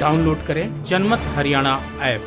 Download करें जनमत Haryana app.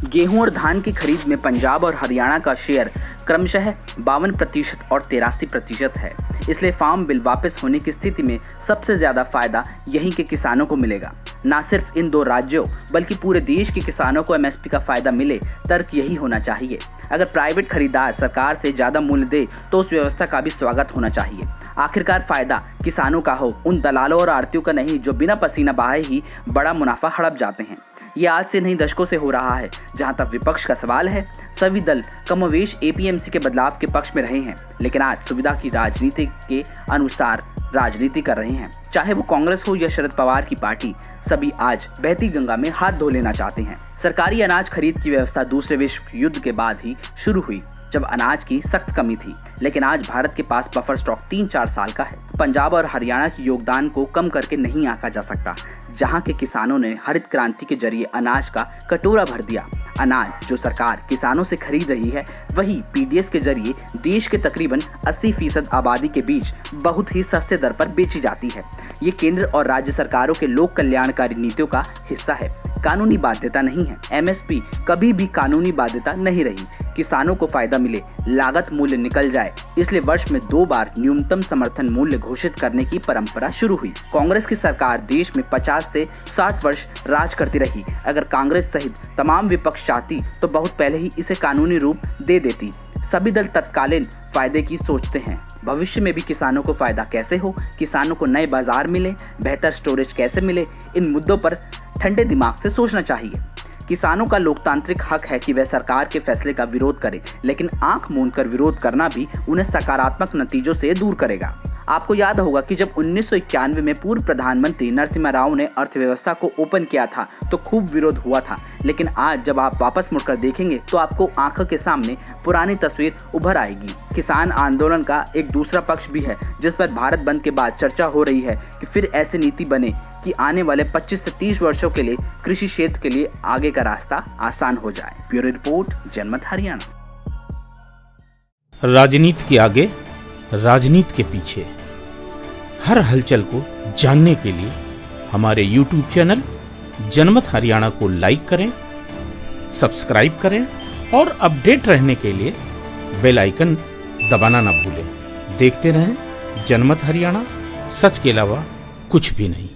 गेहूं और धान की खरीद में पंजाब और हरियाणा का शेयर क्रमशः 52% और 83% है। इसलिए फार्म बिल वापस होने की स्थिति में सबसे ज्यादा फायदा यहीं के किसानों को मिलेगा। न सिर्फ इन दो राज्यों बल्कि पूरे देश के किसानों को एमएसपी का फायदा मिले, तर्क यही होना चाहिए। अगर प्राइवेट खरीदार सरकार से ज्यादा मूल्य दे तो उस व्यवस्था का भी स्वागत होना चाहिए। आखिरकार फायदा किसानों का हो, उन दलालों और आड़तियों का नहीं जो बिना पसीना बहाए ही बड़ा मुनाफा हड़प जाते हैं। ये आज से नहीं दशकों से हो रहा है। जहां तक विपक्ष का सवाल है, सभी दल कमोवेश एपीएमसी के बदलाव के पक्ष में रहे हैं, लेकिन आज सुविधा की राजनीति के अनुसार राजनीति कर रहे हैं। चाहे वो कांग्रेस हो या शरद पवार की पार्टी, सभी आज बहती गंगा में हाथ धो लेना चाहते हैं। सरकारी अनाज खरीद की व्यवस्था दूसरे विश्व युद्ध के बाद ही शुरू हुई, जब अनाज की सख्त कमी थी, लेकिन आज भारत के पास बफर स्टॉक 3-4 साल का है। पंजाब और हरियाणा के योगदान को कम करके नहीं आंका जा सकता, जहां के किसानों ने हरित क्रांति के जरिए अनाज का कटोरा भर दिया। अनाज जो सरकार किसानों से खरीद रही है, वही पीडीएस के जरिए देश के तकरीबन 80% आबादी के बीच बहुत ही सस्ते दर पर बेची जाती है। ये केंद्र और राज्य सरकारों के लोक कल्याणकारी नीतियों का हिस्सा है, कानूनी बाध्यता नहीं है। एमएसपी कभी भी कानूनी बाध्यता नहीं रही। किसानों को फायदा मिले, लागत मूल्य निकल जाए, इसलिए वर्ष में 2 बार न्यूनतम समर्थन मूल्य घोषित करने की परंपरा शुरू हुई। कांग्रेस की सरकार देश में 50 से 60 वर्ष राज करती रही। अगर कांग्रेस सहित तमाम विपक्ष चाहती तो बहुत पहले ही इसे कानूनी रूप दे देती। सभी दल तत्कालीन फायदे की सोचते हैं। भविष्य में भी किसानों को फायदा कैसे हो, किसानों को नए बाजार मिले, बेहतर स्टोरेज कैसे मिले, इन मुद्दों पर ठंडे दिमाग से सोचना चाहिए। किसानों का लोकतांत्रिक हक है कि वह सरकार के फैसले का विरोध करे, लेकिन आंख मूंद कर विरोध करना भी उन्हें सकारात्मक नतीजों से दूर करेगा। आपको याद होगा कि जब 1991 में पूर्व प्रधानमंत्री नरसिम्हा राव ने अर्थव्यवस्था को ओपन किया था तो खूब विरोध हुआ था, लेकिन आज जब आप वापस मुड़कर देखेंगे तो आपको आंखों के सामने पुरानी तस्वीर उभर आएगी। किसान आंदोलन का एक दूसरा पक्ष भी है, जिस पर भारत बंद के बाद चर्चा हो रही है कि फिर ऐसी नीति बने कि आने वाले 25 से 30 वर्षों के लिए कृषि क्षेत्र के लिए आगे का रास्ता आसान हो जाए। ब्यूरो रिपोर्ट, जनमत हरियाणा। राजनीति के आगे, राजनीति के पीछे, हर हलचल को जानने के लिए हमारे YouTube चैनल जनमत हरियाणा को लाइक करें, सब्सक्राइब करें और अपडेट रहने के लिए बेल आइकन दबाना ना भूलें। देखते रहें जनमत हरियाणा, सच के अलावा कुछ भी नहीं।